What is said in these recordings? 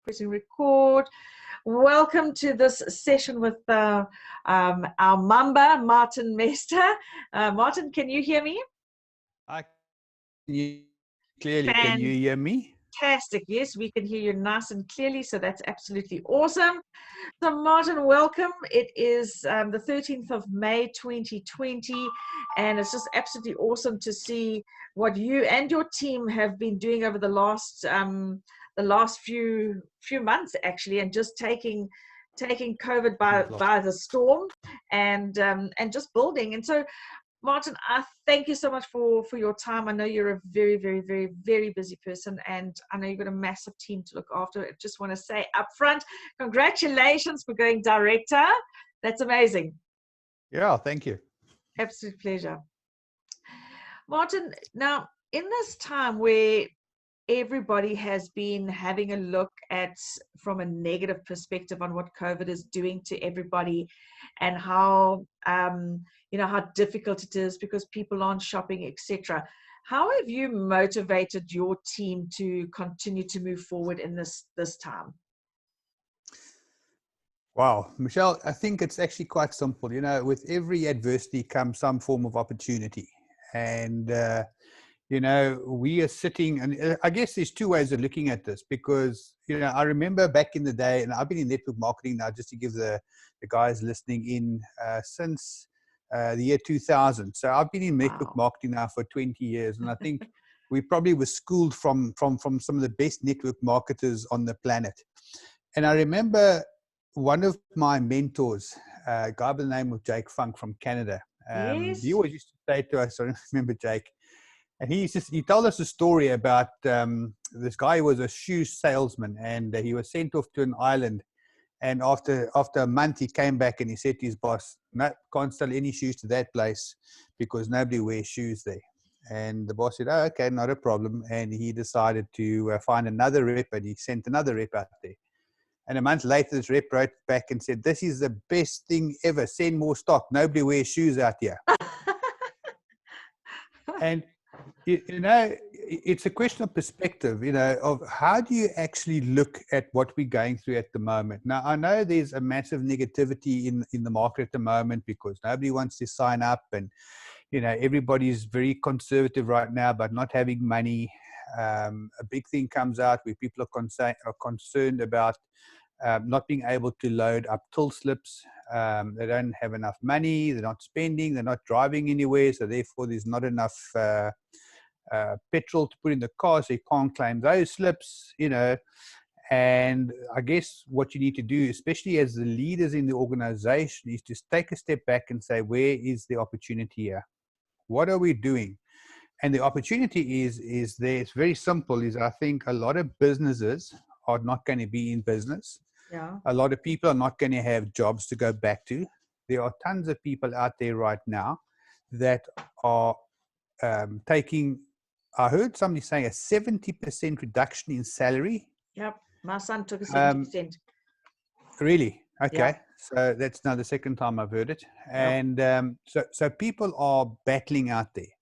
Pressing record. Welcome to this session with our Mamba, Martin Mester. Martin, can you hear me? I can hear you clearly. Can you hear me? Fantastic. Yes, we can hear you nice and clearly, so that's absolutely awesome. So Martin, welcome. It is the 13th of May 2020, and it's just absolutely awesome to see what you and your team have been doing over the last few months, actually, and just taking COVID by the storm, and just building. And so, Martin, I thank you so much for your time. I know you're a very, very, very, very busy person, and I know you've got a massive team to look after. I just want to say up front, congratulations for going director. That's amazing. Yeah, thank you. Absolute pleasure. Martin, now, in this time where everybody has been having a look at from a negative perspective on what COVID is doing to everybody, and how how difficult it is because people aren't shopping, etc. How have you motivated your team to continue to move forward in this time? Wow, Michelle, I think it's actually quite simple. You know, with every adversity comes some form of opportunity. And we are sitting, and I guess there's two ways of looking at this, because, I remember back in the day, and I've been in network marketing now, just to give the guys listening in, since the year 2000. So I've been in network marketing now for 20 years. And I think we probably were schooled from some of the best network marketers on the planet. And I remember one of my mentors, a guy by the name of Jake Funk from Canada. Yes. He always used to say to us, I remember Jake, and he told us a story about this guy who was a shoe salesman, and he was sent off to an island. And after a month, he came back and he said to his boss, "No, can't sell any shoes to that place because nobody wears shoes there." And the boss said, "Oh, okay, not a problem." And he decided to find another rep, and he sent another rep out there. And a month later, this rep wrote back and said, "This is the best thing ever. Send more stock. Nobody wears shoes out here." And it's a question of perspective, of how do you actually look at what we're going through at the moment. Now, I know there's a massive negativity in the market at the moment because nobody wants to sign up, and, everybody's very conservative right now about not having money. A big thing comes out where people are concerned about not being able to load up till slips. They don't have enough money, they're not spending, they're not driving anywhere, so therefore there's not enough petrol to put in the car, so you can't claim those slips, And I guess what you need to do, especially as the leaders in the organization, is to take a step back and say, where is the opportunity here? What are we doing? And the opportunity is there. It's very simple. I think a lot of businesses are not going to be in business. Yeah. A lot of people are not going to have jobs to go back to. There are tons of people out there right now that are taking, I heard somebody saying, a 70% reduction in salary. Yep. My son took a 70%. Really? Okay. Yeah. So that's now the second time I've heard it. And so people are battling out there.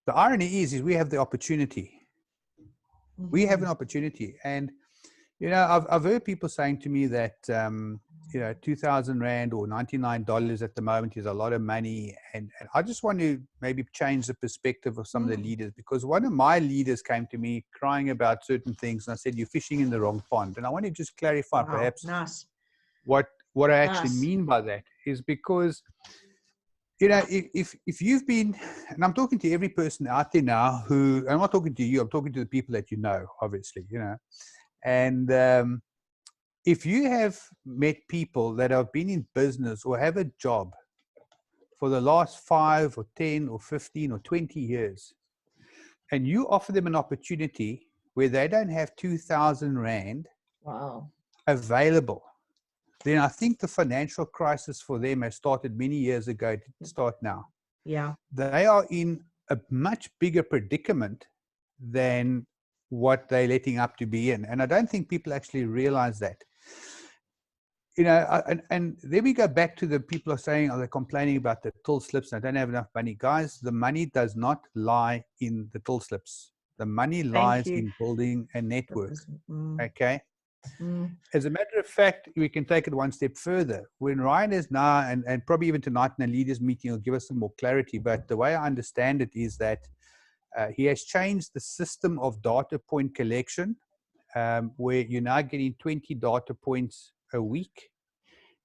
The irony is we have the opportunity. Mm-hmm. We have an opportunity. And, I've heard people saying to me that, 2,000 Rand or $99 at the moment is a lot of money. And I just want to maybe change the perspective of some of the leaders, because one of my leaders came to me crying about certain things. And I said, "You're fishing in the wrong pond." And I want to just clarify perhaps what I actually mean by that is because, if you've been, and I'm talking to every person out there now who, I'm not talking to you, I'm talking to the people that obviously, and if you have met people that have been in business or have a job for the last 5 or 10 or 15 or 20 years, and you offer them an opportunity where they don't have 2,000 Rand available, then I think the financial crisis for them has started many years ago. It didn't start now. Yeah. They are in a much bigger predicament than what they're letting up to be in. And I don't think people actually realize that. And then we go back to the people are saying, they're complaining about the till slips. I don't have enough money. Guys, the money does not lie in the till slips. The money lies in building a network. Okay. Mm. As a matter of fact, we can take it one step further. When Ryan is now, and probably even tonight in a leaders meeting, he'll give us some more clarity. But the way I understand it is that he has changed the system of data point collection, where you're now getting 20 data points a week.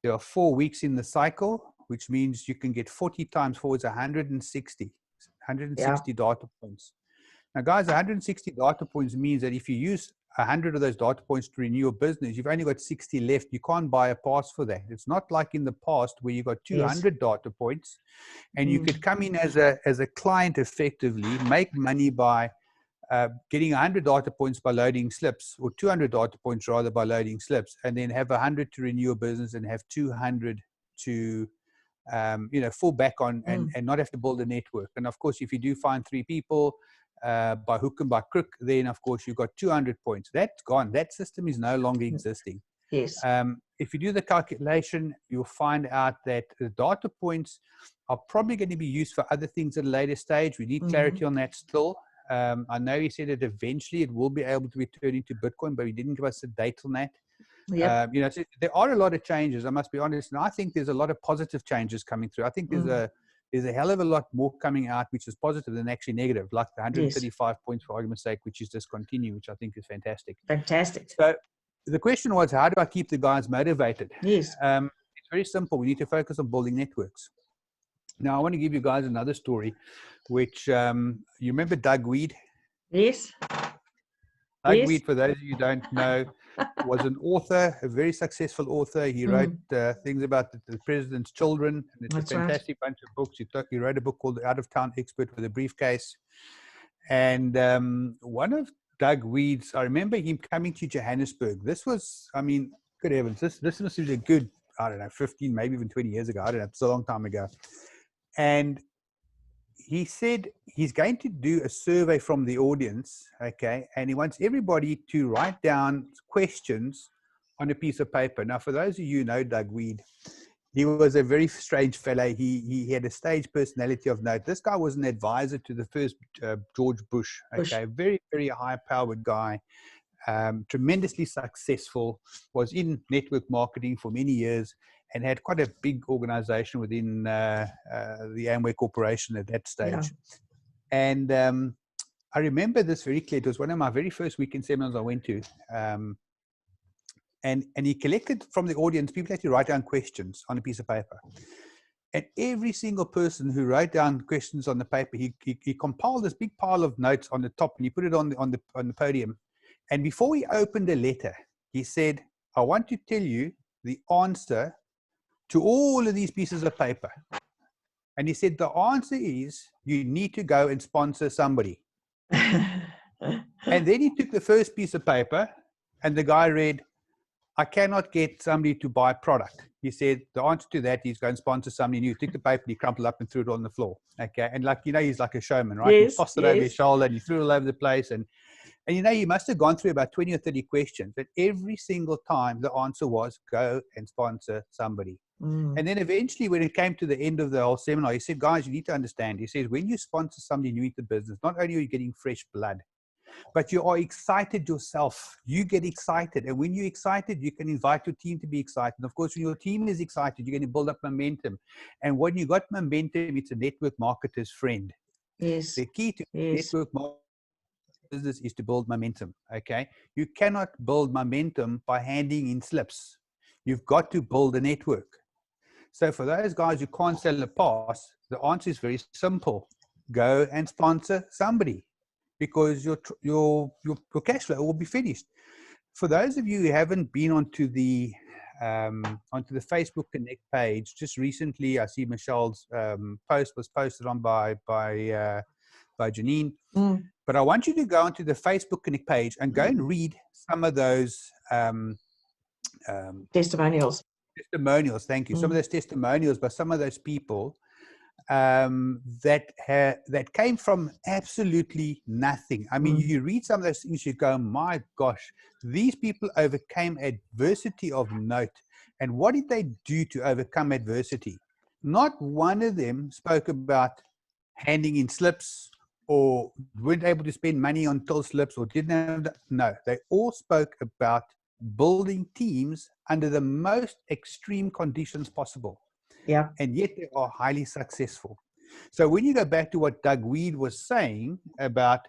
There are 4 weeks in the cycle, which means you can get 40 times 4 is 160 Yeah. data points. Now, guys, 160 data points means that if you use 100 of those data points to renew your business, you've only got 60 left. You can't buy a pass for that. It's not like in the past where you got 200 data points and you could come in as a client effectively, make money by getting 100 data points by loading slips, or 200 data points rather by loading slips, and then have 100 to renew your business and have 200 to fall back on and not have to build a network. And of course, if you do find 3 people by hook and by crook, then of course you've got 200 points. That's gone. That system is no longer existing. Yes. If you do the calculation, you'll find out that the data points are probably going to be used for other things at a later stage. We need clarity on that still. I know he said that eventually it will be able to be turned into Bitcoin, but he didn't give us a date on that. Yep. So there are a lot of changes, I must be honest, and I think there's a lot of positive changes coming through. I think there's a hell of a lot more coming out which is positive than actually negative, like the 135 points for argument's sake, which is discontinued, which I think is fantastic. Fantastic. So the question was, how do I keep the guys motivated? Yes. It's very simple. We need to focus on building networks. Now, I want to give you guys another story, which you remember Doug Weed? Yes. Doug Weed, for those of you who don't know, was an author, a very successful author. He wrote things about the president's children. And it's That's a fantastic bunch of books. He wrote a book called The Out of Town Expert with a Briefcase. And one of Doug Weed's, I remember him coming to Johannesburg. This was, I mean, good heavens, this must be a good, I don't know, 15, maybe even 20 years ago. I don't know, it's a long time ago. And he said he's going to do a survey from the audience, okay, and he wants everybody to write down questions on a piece of paper. Now, for those of you who know Doug Weed, he was a very strange fellow. He had a stage personality of note. This guy was an advisor to the first George Bush, okay, very, very high-powered guy, tremendously successful, was in network marketing for many years, and had quite a big organization within the Amway Corporation at that stage. Yeah. And I remember this very clearly. It was one of my very first weekend seminars I went to. And he collected from the audience, people had to write down questions on a piece of paper. And every single person who wrote down questions on the paper, he compiled this big pile of notes on the top, and he put it on the podium. And before he opened a letter, he said, I want to tell you the answer to all of these pieces of paper. And he said, the answer is you need to go and sponsor somebody. And then he took the first piece of paper, and the guy read, I cannot get somebody to buy product. He said, the answer to that is go and sponsor somebody new. He took the paper, he crumpled up and threw it on the floor. Okay. And like, he's like a showman, right? He tossed it over his shoulder and he threw it all over the place. And he must have gone through about 20 or 30 questions, but every single time the answer was go and sponsor somebody. And then eventually when it came to the end of the whole seminar, he said, guys, you need to understand. He says, when you sponsor somebody new into business, not only are you getting fresh blood, but you are excited yourself. You get excited. And when you're excited, you can invite your team to be excited. And of course, when your team is excited, you're going to build up momentum. And when you got momentum, it's a network marketer's friend. Yes. The key to network marketing business is to build momentum. Okay. You cannot build momentum by handing in slips. You've got to build a network. So for those guys who can't sell a pass, the answer is very simple. Go and sponsor somebody, because your cash flow will be finished. For those of you who haven't been onto the Facebook Connect page, just recently I see Michelle's post was posted on by Janine. But I want you to go onto the Facebook Connect page and go and read some of those testimonials. Thank you. Some of those testimonials by some of those people that came from absolutely nothing. I mean, you read some of those things, you go, my gosh, these people overcame adversity of note. And what did they do to overcome adversity? Not one of them spoke about handing in slips or weren't able to spend money on till slips or didn't have, no, they all spoke about building teams under the most extreme conditions possible. Yeah. And yet they are highly successful. So when you go back to what Doug Weed was saying about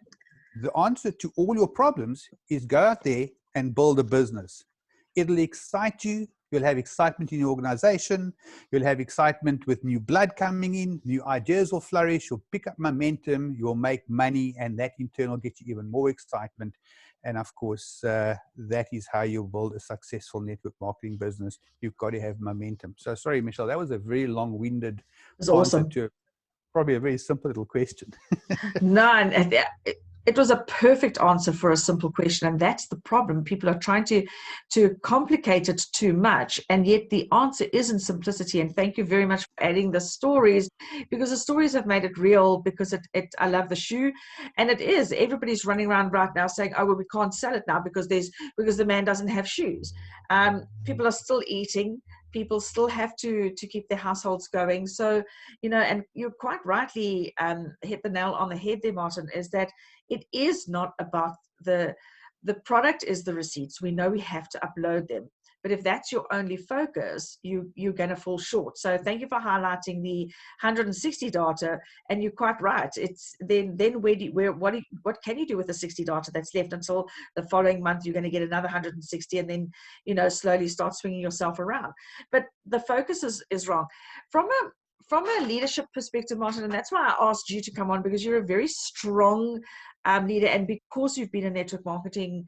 the answer to all your problems is go out there and build a business. It'll excite you. You'll have excitement in your organization. You'll have excitement with new blood coming in. New ideas will flourish. You'll pick up momentum. You'll make money. And that in turn will get you even more excitement. And of course, that is how you build a successful network marketing business. You've got to have momentum. So sorry, Michelle, that was a very long-winded It's answer awesome. to probably a very simple little question. No, and it was a perfect answer for a simple question, and that's the problem. People are trying to complicate it too much, and yet the answer is in simplicity. And thank you very much for adding the stories, because the stories have made it real. Because I love the shoe, and it is. Everybody's running around right now saying, "Oh well, we can't sell it now because the man doesn't have shoes." People are still eating. People still have to keep their households going. So, and you quite rightly hit the nail on the head there, Martin, is that it is not about the product is the receipts. We know we have to upload them. But if that's your only focus, you're going to fall short. So thank you for highlighting the 160 data. And you're quite right. It's then what can you do with the 60 data that's left until the following month? You're going to get another 160, and then slowly start swinging yourself around. But the focus is wrong. From a leadership perspective, Martin, and that's why I asked you to come on, because you're a very strong leader, and because you've been in network marketing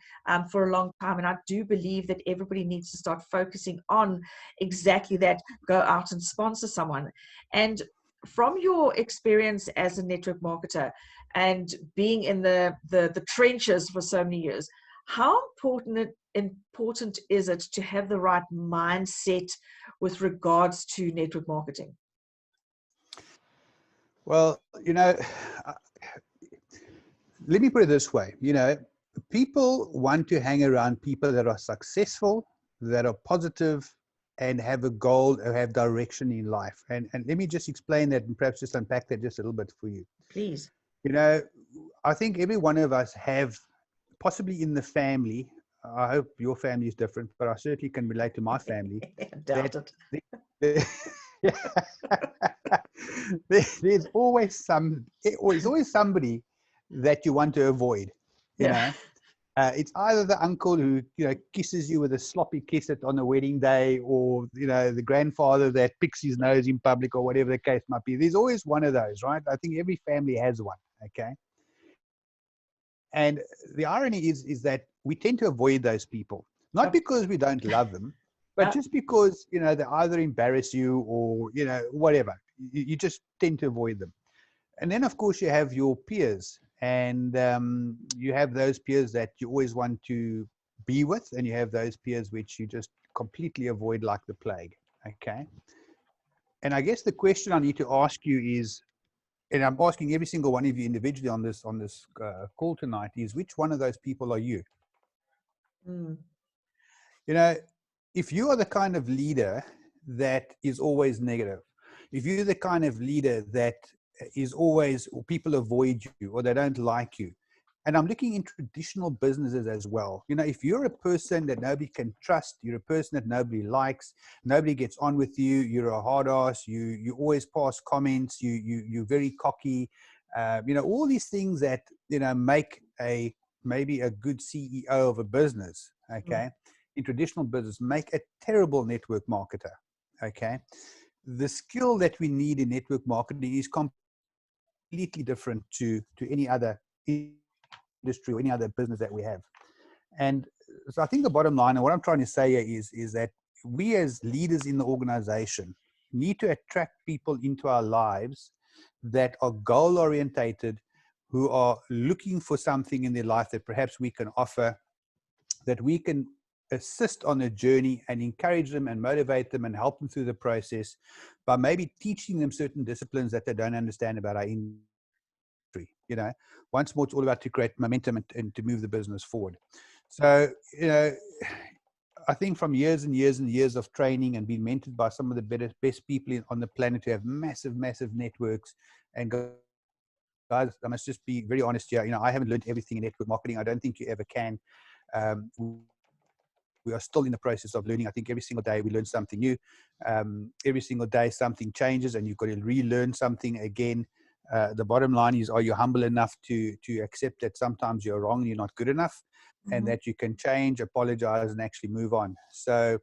for a long time, and I do believe that everybody needs to start focusing on exactly that. Go out and sponsor someone. And from your experience as a network marketer and being in the trenches for so many years, how important is it to have the right mindset with regards to network marketing? Well, let me put it this way. People want to hang around people that are successful, that are positive, and have a goal or have direction in life. And let me just explain that and perhaps just unpack that just a little bit for you. Please. I think every one of us have, possibly in the family, I hope your family is different, but I certainly can relate to my family. Doubt it. There's always somebody that you want to avoid. Yeah. It's either the uncle who kisses you with a sloppy kiss on the wedding day, or the grandfather that picks his nose in public, or whatever the case might be. There's always one of those, right? I think every family has one. Okay. And the irony is that we tend to avoid those people, not because we don't love them, but just because they either embarrass you or whatever. You just tend to avoid them. And then of course you have your peers, and you have those peers that you always want to be with, and you have those peers which you just completely avoid like the plague. Okay. And I guess the question I need to ask you is, and I'm asking every single one of you individually on this call tonight, is which one of those people are you? Mm. If you are the kind of leader that is always negative, if you're the kind of leader that is always, or people avoid you or they don't like you, and I'm looking in traditional businesses as well. If you're a person that nobody can trust, you're a person that nobody likes, nobody gets on with you, you're a hard ass, you always pass comments, you're very cocky, all these things that, make maybe a good CEO of a business, okay, in traditional business, make a terrible network marketer, okay? The skill that we need in network marketing is completely different to any other industry or any other business that we have. And so I think the bottom line, and what I'm trying to say here is that we as leaders in the organization need to attract people into our lives that are goal orientated, who are looking for something in their life that perhaps we can offer, that we can assist on a journey and encourage them and motivate them and help them through the process by maybe teaching them certain disciplines that they don't understand about our industry. Once more, it's all about to create momentum and to move the business forward. So, I think from years and years and years of training and being mentored by some of the best people on the planet who have massive, massive networks. And guys, I must just be very honest here. I haven't learned everything in network marketing. I don't think you ever can. we are still in the process of learning. I think every single day we learn something new. Every single day something changes, and you've got to relearn something again. The bottom line is, are you humble enough to accept that sometimes you're wrong and you're not good enough, and that you can change, apologize, and actually move on? So,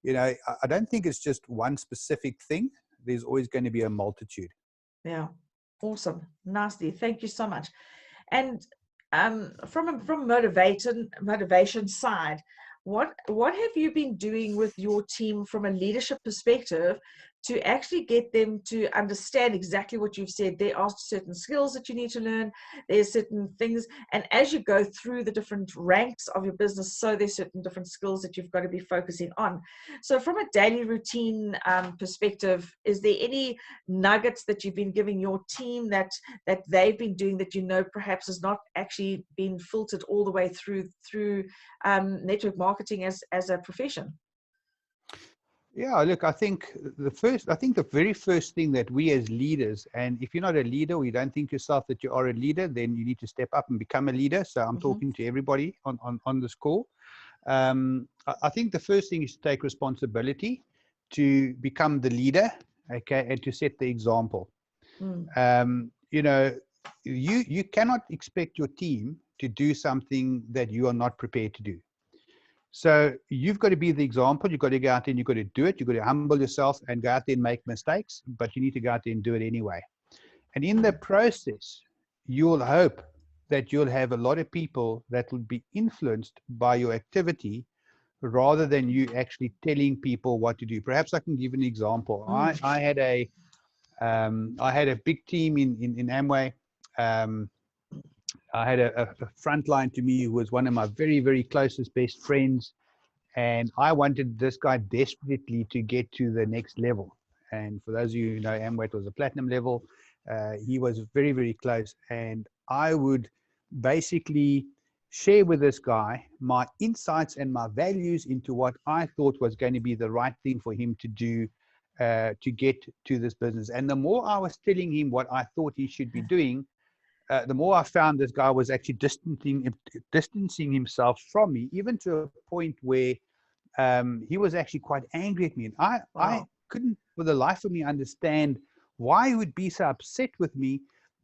I don't think it's just one specific thing. There's always going to be a multitude. Yeah, awesome, nasty. Thank you so much. And from motivation side, what have you been doing with your team from a leadership perspective to actually get them to understand exactly what you've said? There are certain skills that you need to learn. There's certain things, and as you go through the different ranks of your business, so there's certain different skills that you've got to be focusing on. So from a daily routine perspective, is there any nuggets that you've been giving your team that they've been doing that perhaps has not actually been filtered all the way through network marketing as a profession? Yeah, look, I think the very first thing that we as leaders, and if you're not a leader or you don't think yourself that you are a leader, then you need to step up and become a leader. So I'm talking to everybody on this call. I think the first thing is to take responsibility, to become the leader, okay, and to set the example. You cannot expect your team to do something that you are not prepared to do. So you've got to be the example. You've got to go out there and you've got to do it. You've got to humble yourself and go out there and make mistakes, but you need to go out there and do it anyway. And in the process, you'll hope that you'll have a lot of people that will be influenced by your activity rather than you actually telling people what to do. Perhaps I can give an example. I had a big team in Amway. I had a frontline to me who was one of my very, very closest best friends. And I wanted this guy desperately to get to the next level. And for those of you who know, Amway was a platinum level. He was very, very close. And I would basically share with this guy my insights and my values into what I thought was going to be the right thing for him to do to get to this business. And the more I was telling him what I thought he should be doing, the more I found this guy was actually distancing himself from me, even to a point where he was actually quite angry at me. And I couldn't for the life of me understand why he would be so upset with me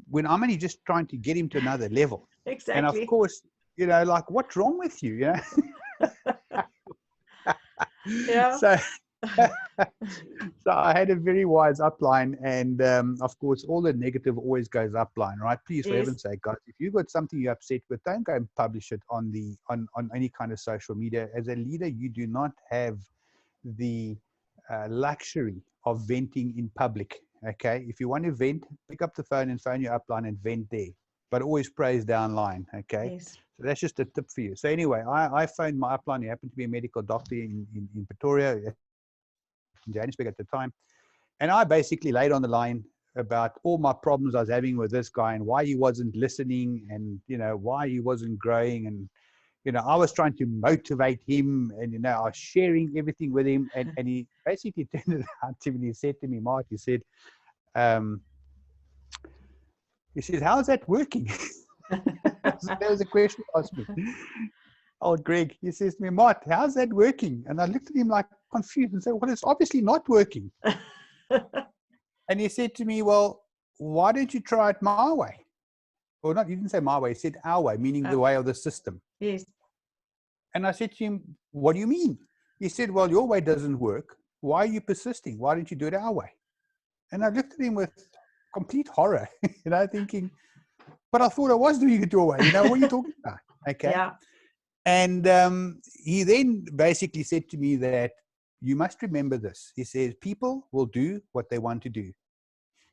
when I'm only just trying to get him to another level. Exactly. And of course, like, what's wrong with you? Yeah. So I had a very wise upline, and of course, all the negative always goes upline, right? Please, for heaven's sake, guys, if you've got something you're upset with, don't go and publish it on any kind of social media. As a leader, you do not have the luxury of venting in public. Okay, if you want to vent, pick up the phone and phone your upline and vent there, but always praise downline. Okay. Yes. So that's just a tip for you. So anyway, I phoned my upline. He happened to be a medical doctor in Pretoria, in Johannesburg at the time. And I basically laid on the line about all my problems I was having with this guy and why he wasn't listening and, why he wasn't growing. And, I was trying to motivate him and, I was sharing everything with him. And he basically turned it out to me and he said to me, Mark, he said, how's that working? That was a question he asked me. Oh, Greg, he says to me, Mart, how's that working? And I looked at him like confused and said, well, it's obviously not working. And he said to me, well, why don't you try it my way? Or not, he didn't say my way, he said our way, meaning the way of the system. Yes. And I said to him, what do you mean? He said, well, your way doesn't work. Why are you persisting? Why don't you do it our way? And I looked at him with complete horror, thinking, but I thought I was doing it your way. What are you talking about? Okay. Yeah. And he then basically said to me that you must remember this. He says, people will do what they want to do.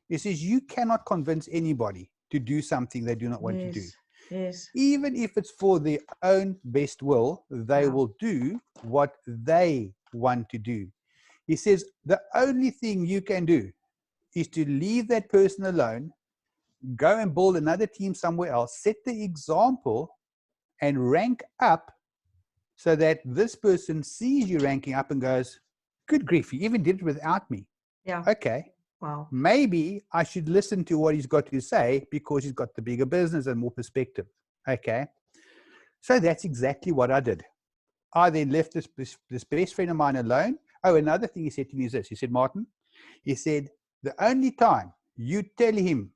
He says, you cannot convince anybody to do something they do not want to do. Yes. Even if it's for their own best will, they will do what they want to do. He says, the only thing you can do is to leave that person alone, go and build another team somewhere else, set the example, and rank up so that this person sees you ranking up and goes, good grief, he even did it without me. Yeah. Okay. Wow. Maybe I should listen to what he's got to say because he's got the bigger business and more perspective. Okay. So that's exactly what I did. I then left this best friend of mine alone. Oh, another thing he said to me is this. He said, Martin, he said, the only time you tell him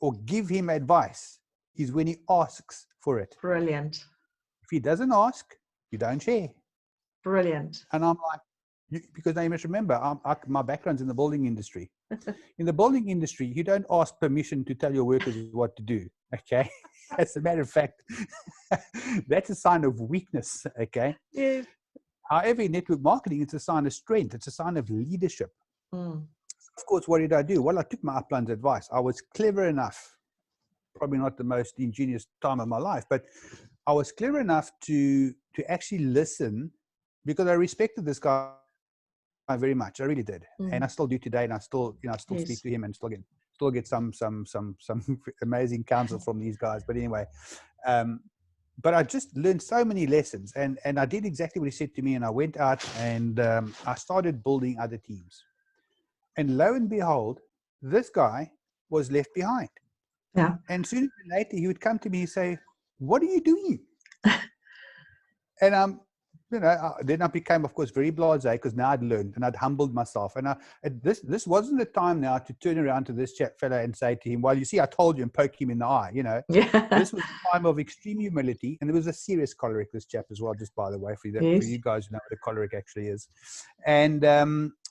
or give him advice is when he asks for it. Brilliant. If he doesn't ask, you don't share. Brilliant. And I'm like, because now you must remember, my background's in the building industry. In the building industry, you don't ask permission to tell your workers what to do, okay? As a matter of fact, that's a sign of weakness, okay? Yes. However, in network marketing, it's a sign of strength. It's a sign of leadership. Mm. Of course, what did I do? Well, I took my upline's advice. I was clever enough, probably not the most ingenious time of my life, but I was clever enough to actually listen, because I respected this guy very much. I really did. And I still do today. And I still, still Yes. speak to him and still get some amazing counsel from these guys. But anyway, but I just learned so many lessons, and I did exactly what he said to me. And I went out and I started building other teams. And lo and behold, this guy was left behind. Yeah. And sooner or later, he would come to me and say, "What are you doing?" And then I became, of course, very blasé, because now I'd learned and I'd humbled myself. And this wasn't the time now to turn around to this fella and say to him, "Well, you see, I told you," and poke him in the eye. Yeah. This was a time of extreme humility, and there was a serious choleric, this chap as well, just by the way, for you guys who know what a choleric actually is. And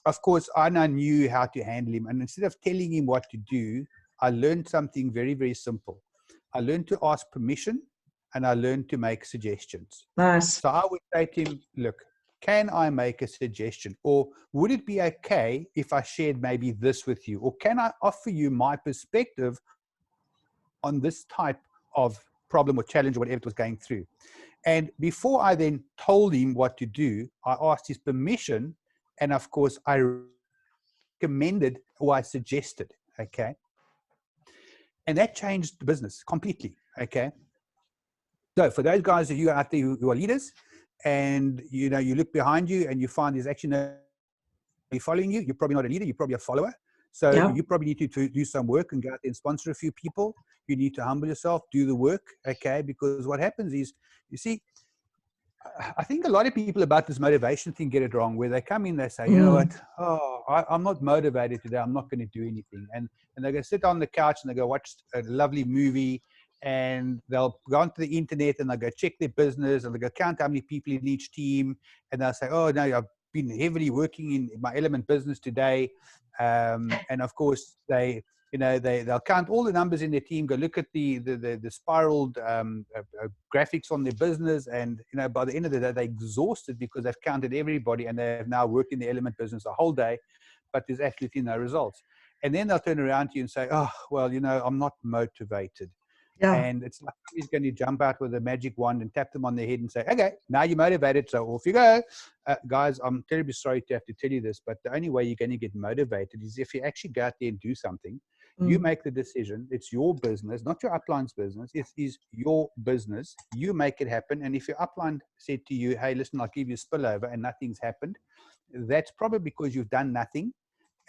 of course, I now knew how to handle him. And instead of telling him what to do, I learned something very, very simple. I learned to ask permission, and I learned to make suggestions. Nice. So I would say to him, "Look, can I make a suggestion? Or would it be okay if I shared maybe this with you? Or can I offer you my perspective on this type of problem or challenge or whatever it was going through?" And before I then told him what to do, I asked his permission. And of course, I recommended or I suggested, okay? And that changed the business completely, okay? So for those guys of you out there who are leaders, and you look behind you and you find there's actually nobody following you, you're probably not a leader, you're probably a follower. So you probably need to do some work and go out there and sponsor a few people. You need to humble yourself, do the work, okay? Because what happens is, you see, I think a lot of people about this motivation thing get it wrong, where they come in, they say, "You know what, I'm not motivated today, I'm not going to do anything." And they're going to sit on the couch and they go watch a lovely movie, and they'll go onto the internet and they'll go check their business, and they'll go count how many people in each team, and they'll say, "Oh, no, I've been heavily working in my element business today." And of course, they'll count all the numbers in their team, go look at the spiraled graphics on their business, and by the end of the day, they're exhausted because they've counted everybody and they have now worked in the element business the whole day, but there's absolutely no results. And then they'll turn around to you and say, "Oh, well, I'm not motivated." Yeah. And it's like he's going to jump out with a magic wand and tap them on their head and say, "Okay, now you're motivated, so off you go." Guys, I'm terribly sorry to have to tell you this, but the only way you're going to get motivated is if you actually go out there and do something. You make the decision. It's your business, not your upline's business. It is your business. You make it happen. And if your upline said to you, "Hey, listen, I'll give you a spillover," and nothing's happened, that's probably because you've done nothing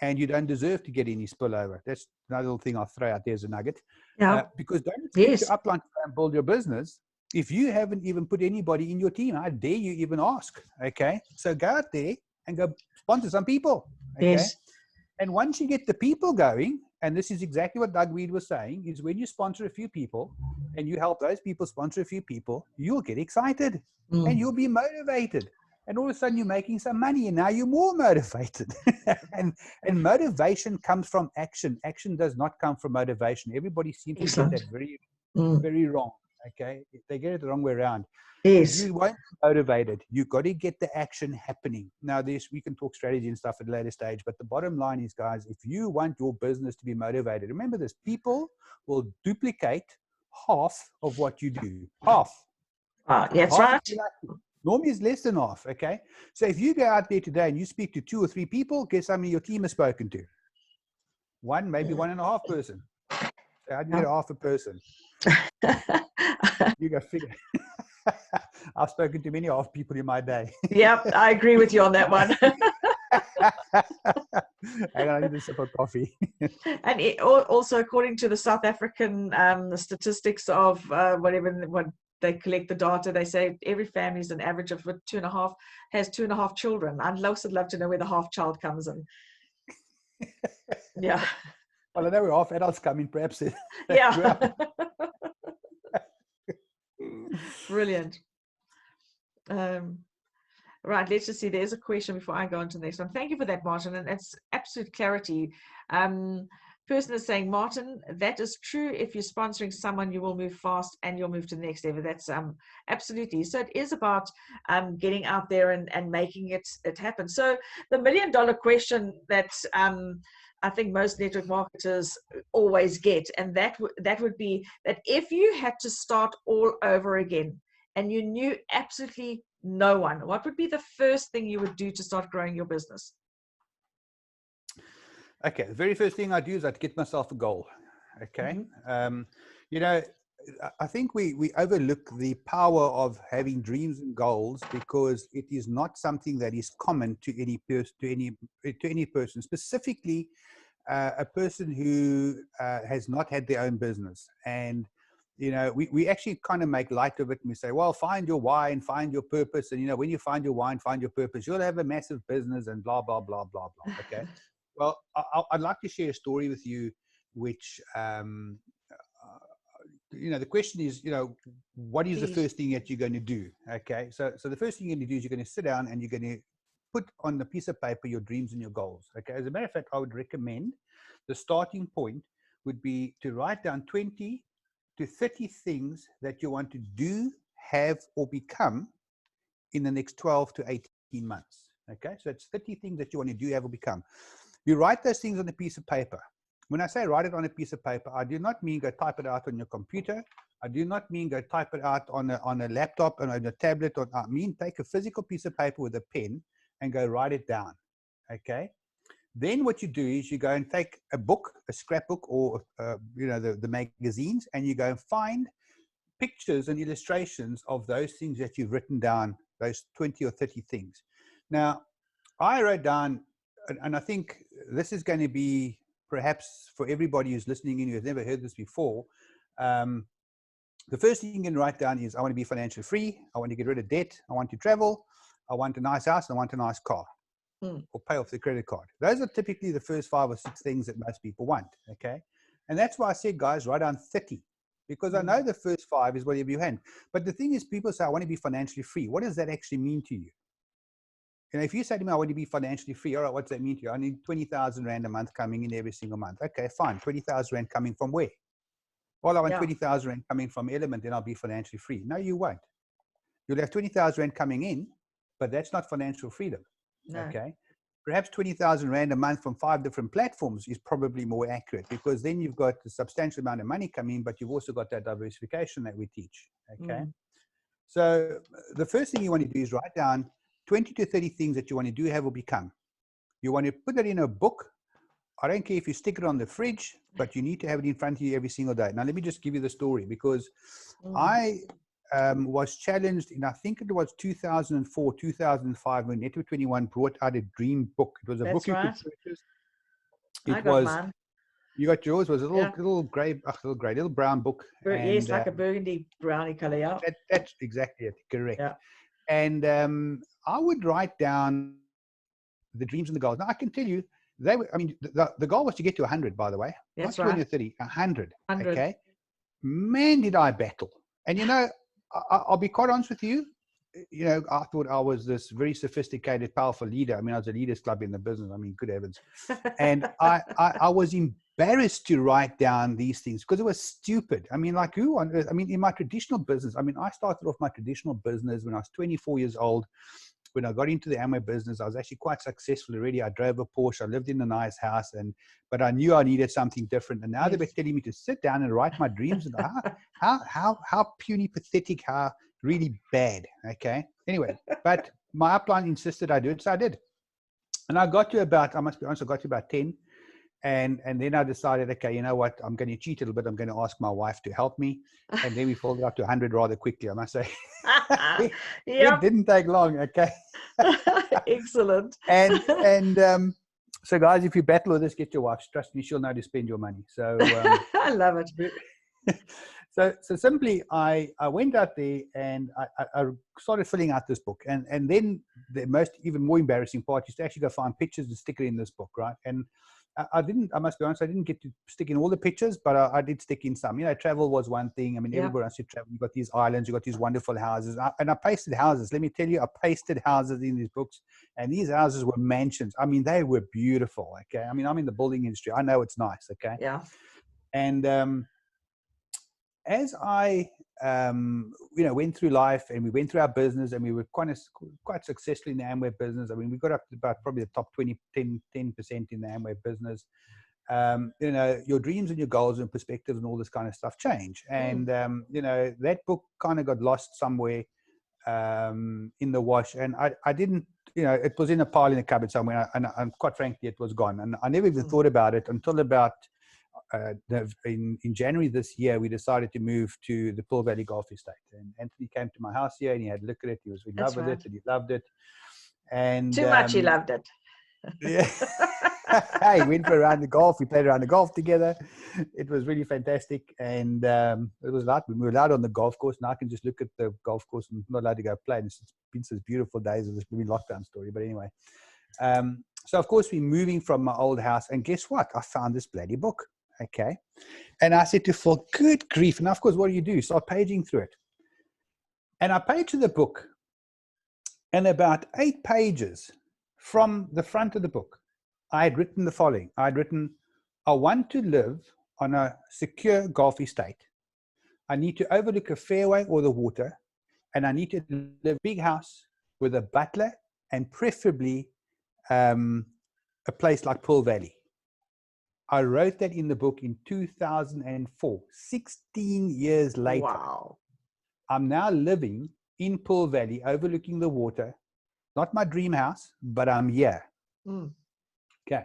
and you don't deserve to get any spillover. That's another little thing I'll throw out there as a nugget. Because don't expect your upline to try and build your business if you haven't even put anybody in your team. How dare you even ask? Okay. So go out there and go sponsor some people. Okay. Yes. And once you get the people going, and this is exactly what Doug Weed was saying, is when you sponsor a few people and you help those people sponsor a few people, you'll get excited and you'll be motivated. And all of a sudden you're making some money and now you're more motivated. and motivation comes from action. Action does not come from motivation. Everybody seems to get that very, very wrong. Okay. They get it the wrong way around. Yes. You won't be motivated. You've got to get the action happening. Now, we can talk strategy and stuff at a later stage, but the bottom line is, guys, if you want your business to be motivated, remember this: people will duplicate half of what you do. Half. That's half, right. Normally it's less than half. Okay. So if you go out there today and you speak to 2 or 3 people, guess how many your team has spoken to? One, maybe 1.5 person. So how do you get half a person? You go figure. I've spoken to many half people in my day. Yep, I agree with you on that one. Hang on, I need a sip of coffee. And also, according to the South African the statistics of what they collect the data. They say every family is an average of 2.5, has 2.5 children. I'd also love to know where the half child comes in. Yeah. Well, I know where half adults come in, perhaps. Yeah. Well. Brilliant. Right, let's just see. There's a question before I go on to the next one. Thank you for that, Martin, and it's absolute clarity. Person is saying, Martin, that is true. If you're sponsoring someone, you will move fast and you'll move to the next level. That's absolutely. So it is about getting out there and making it happen. So the $1 million question that I think most network marketers always get, and that would be that if you had to start all over again and you knew absolutely no one, what would be the first thing you would do to start growing your business? Okay, the very first thing I do is I'd get myself a goal. Okay. You know, I think we overlook the power of having dreams and goals because it is not something that is common to any person, specifically a person who has not had their own business. And you know, we actually kind of make light of it, and we say, well, find your why and find your purpose, and you know, when you find your why and find your purpose, you'll have a massive business and blah blah blah blah blah. Okay. Well, I'd like to share a story with you, which, you know, the question is, you know, what is the first thing that you're going to do? Okay. So the first thing you're going to do is you're going to sit down and you're going to put on the piece of paper your dreams and your goals. Okay. As a matter of fact, I would recommend the starting point would be to write down 20 to 30 things that you want to do, have, or become in the next 12 to 18 months. Okay. So it's 30 things that you want to do, have, or become. You write those things on a piece of paper. When I say write it on a piece of paper, I do not mean go type it out on your computer. I do not mean go type it out on a laptop and on a tablet. I mean take a physical piece of paper with a pen and go write it down. Okay. Then what you do is you go and take a book, a scrapbook, or you know, the magazines, and you go and find pictures and illustrations of those things that you've written down, those 20 or 30 things. Now, I wrote down, and I think this is going to be perhaps for everybody who's listening in who has never heard this before. The first thing you can write down is I want to be financially free. I want to get rid of debt. I want to travel. I want a nice house. I want a nice car. Or pay off the credit card. Those are typically the first 5 or 6 things that most people want. Okay. And that's why I said, guys, write down 30, because I know the first 5 is whatever you hand. But the thing is, people say, I want to be financially free. What does that actually mean to you? You know, if you say to me, I want to be financially free, all right, what's that mean to you? I need 20,000 Rand a month coming in every single month. Okay, fine. 20,000 Rand coming from where? Well, I want 20,000 Rand coming from Element, then I'll be financially free. No, you won't. You'll have 20,000 Rand coming in, but that's not financial freedom. No. Okay. Perhaps 20,000 Rand a month from 5 different platforms is probably more accurate, because then you've got a substantial amount of money coming in, but you've also got that diversification that we teach. Okay. So the first thing you want to do is write down 20 to 30 things that you want to do, have, or become. You want to put that in a book. I don't care if you stick it on the fridge, but you need to have it in front of you every single day. Now, let me just give you the story, because I was challenged in, I think it was 2004, 2005, when Network 21 brought out a dream book. It was a book you could purchase. It was, mine. You got yours. It was a little little brown book. Yes, like a burgundy brownie color. Yeah, that's exactly it. Correct. Yeah. And I would write down the dreams and the goals. Now, I can tell you, they were, I mean, the goal was to get to 100, by the way. That's not 20 or 30, 100. Okay. Man, did I battle. And, you know, I'll be quite honest with you. You know, I thought I was this very sophisticated, powerful leader. I mean, I was a leaders club in the business. I mean, good heavens. And I was embarrassed to write down these things because it was stupid. I mean, like, who on earth? I mean, in my traditional business, I mean, I started off my traditional business when I was 24 years old. When I got into the Amway business, I was actually quite successful already. I drove a Porsche. I lived in a nice house, but I knew I needed something different. And now they were telling me to sit down and write my dreams. And how puny, pathetic, how really bad. Okay. Anyway, but my upline insisted I do it, so I did. And I got to about, I must be honest, I got to about 10. And then I decided, okay, you know what? I'm going to cheat a little bit. I'm going to ask my wife to help me. And then we folded up to 100 rather quickly, I must say. It didn't take long, okay? Excellent. And so, guys, if you battle with this, get your wife. Trust me, she'll know to spend your money. So I love it. So simply, I went out there and I started filling out this book, and then the even more embarrassing part is to actually go find pictures to stick it in this book, right? And I didn't. I must be honest. I didn't get to stick in all the pictures, but I did stick in some. You know, travel was one thing. I mean, Yeah. everybody wants to travel. You got these islands. You got these wonderful houses, and I pasted houses. Let me tell you, I pasted houses in these books, and these houses were mansions. I mean, they were beautiful. Okay, I mean, I'm in the building industry. I know it's nice. Okay, Yeah. and as I went through life and we went through our business and we were quite successful in the Amway business. I mean, we got up to about probably the top 10% in the Amway business. Your dreams and your goals and perspectives and all this kind of stuff change. And, that book kind of got lost somewhere in the wash. And I didn't, it was in a pile in a cupboard somewhere. And quite frankly, it was gone. And I never even thought about it until about in January this year. We decided to move to the Pearl Valley Golf Estate. And Anthony came to my house here and he had a look at it. He was in love with it and he loved it. And too much he loved it. Yeah. Hey, we went for a round of golf. We played around the golf together. It was really fantastic. And it was like we were allowed on the golf course. Now I can just look at the golf course and not allowed to go play. And it's been such beautiful days of this maybe lockdown story. But anyway, so of course we're moving from my old house. And guess what? I found this bloody book. Okay. And I said to Phil, good grief. And of course, what do? Start paging through it. And I paged the book. And about 8 pages from the front of the book, I had written the following. I had written, I want to live on a secure golf estate. I need to overlook a fairway or the water. And I need to live in a big house with a butler and preferably a place like Pearl Valley. I wrote that in the book in 2004, 16 years later. Wow. I'm now living in Pearl Valley, overlooking the water. Not my dream house, but I'm here. Okay.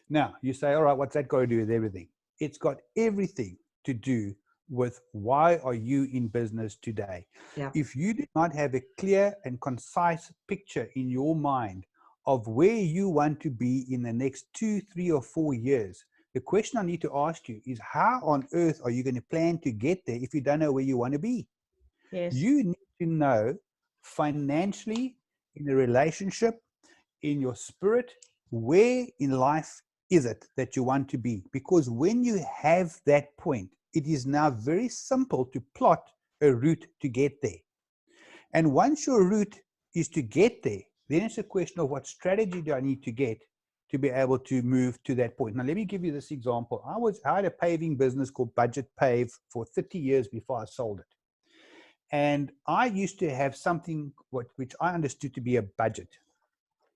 Now, you say, all right, what's that got to do with everything? It's got everything to do with why are you in business today? Yeah. If you do not have a clear and concise picture in your mind of where you want to be in the next 2, 3, or 4 years, the question I need to ask you is how on earth are you going to plan to get there if you don't know where you want to be? Yes. You need to know financially, in a relationship, in your spirit, where in life is it that you want to be? Because when you have that point, it is now very simple to plot a route to get there. And once your route is to get there, then it's a question of what strategy do I need to get to be able to move to that point. Now, let me give you this example. I had a paving business called Budget Pave for 30 years before I sold it. And I used to have something which I understood to be a budget.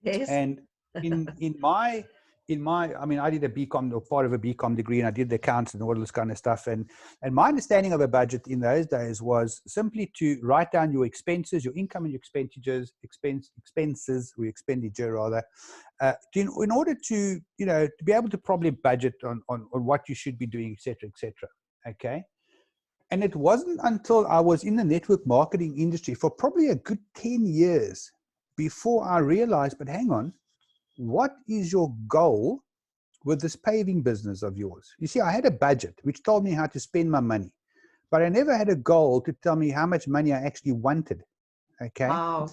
Yes. And in my, I mean, I did a BCom or part of a BCom degree, and I did the accounts and all this kind of stuff. And my understanding of a budget in those days was simply to write down your expenses, your income and your expenses, or expenditure rather, in order to, to be able to probably budget on what you should be doing, et cetera, et cetera. Okay. And it wasn't until I was in the network marketing industry for probably a good 10 years before I realized, but hang on, what is your goal with this paving business of yours? You see, I had a budget which told me how to spend my money, but I never had a goal to tell me how much money I actually wanted. Okay. Wow.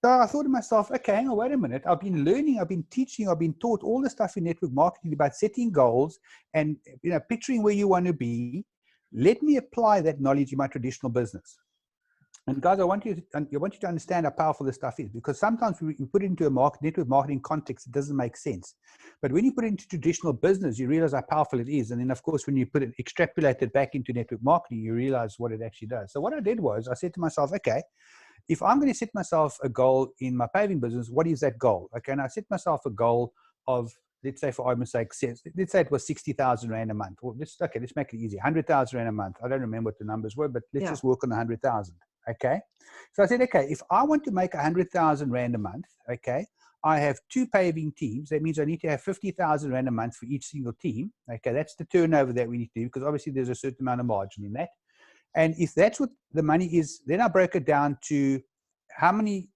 So I thought to myself, okay, hang on, wait a minute. I've been learning, I've been teaching, I've been taught all the stuff in network marketing about setting goals and, picturing where you want to be. Let me apply that knowledge in my traditional business. And guys, I want you to understand how powerful this stuff is, because sometimes we put it into a network marketing context, it doesn't make sense. But when you put it into traditional business, you realize how powerful it is. And then, of course, when you extrapolate it back into network marketing, you realize what it actually does. So what I did was I said to myself, okay, if I'm going to set myself a goal in my paving business, what is that goal? Okay, and I set myself a goal of, let's say for argument's sake, let's say it was 60,000 Rand a month. Well, let's make it easy. 100,000 Rand a month. I don't remember what the numbers were, but let's just work on 100,000. Okay. So I said, okay, if I want to make 100,000 Rand a month, okay, I have 2 paving teams. That means I need to have 50,000 Rand a month for each single team. Okay. That's the turnover that we need to do, because obviously there's a certain amount of margin in that. And if that's what the money is, then I broke it down to how many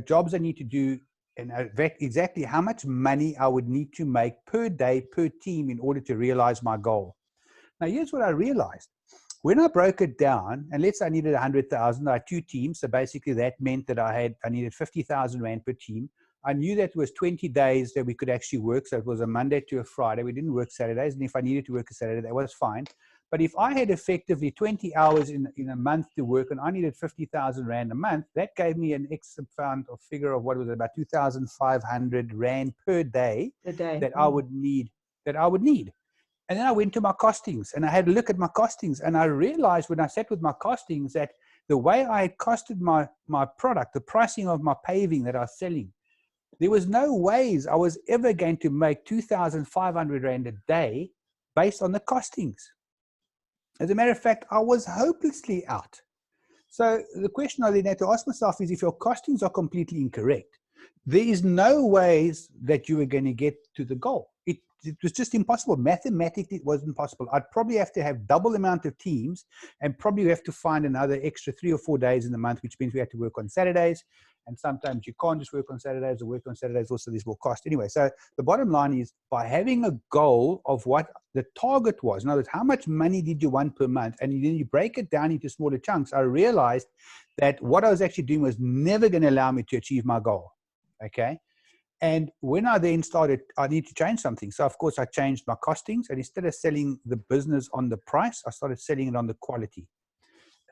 jobs I need to do and exactly how much money I would need to make per day, per team in order to realize my goal. Now, here's what I realized. when I broke it down, and let's say I needed 100,000, I had 2 teams. So basically that meant that I needed 50,000 Rand per team. I knew that it was 20 days that we could actually work. So it was a Monday to a Friday. We didn't work Saturdays. And if I needed to work a Saturday, that was fine. But if I had effectively 20 hours in a month to work and I needed 50,000 Rand a month, that gave me an extra fund or figure of what was it, about 2,500 Rand per day A day. that I would need. And then I went to my costings and I had a look at my costings, and I realized when I sat with my costings that the way I had costed my product, the pricing of my paving that I was selling, there was no ways I was ever going to make 2,500 Rand a day based on the costings. As a matter of fact, I was hopelessly out. So the question I then had to ask myself is, if your costings are completely incorrect, there is no ways that you are going to get to the goal. It was just impossible. Mathematically, it wasn't possible. I'd probably have to have double the amount of teams and probably have to find another extra 3 or 4 days in the month, which means we have to work on Saturdays. And sometimes you can't just work on Saturdays, or work on Saturdays also, this will cost. Anyway, so the bottom line is, by having a goal of what the target was, in other words, how much money did you want per month, and then you break it down into smaller chunks, I realized that what I was actually doing was never going to allow me to achieve my goal. Okay. And when I then started, I need to change something. So of course I changed my costings, and instead of selling the business on the price, I started selling it on the quality.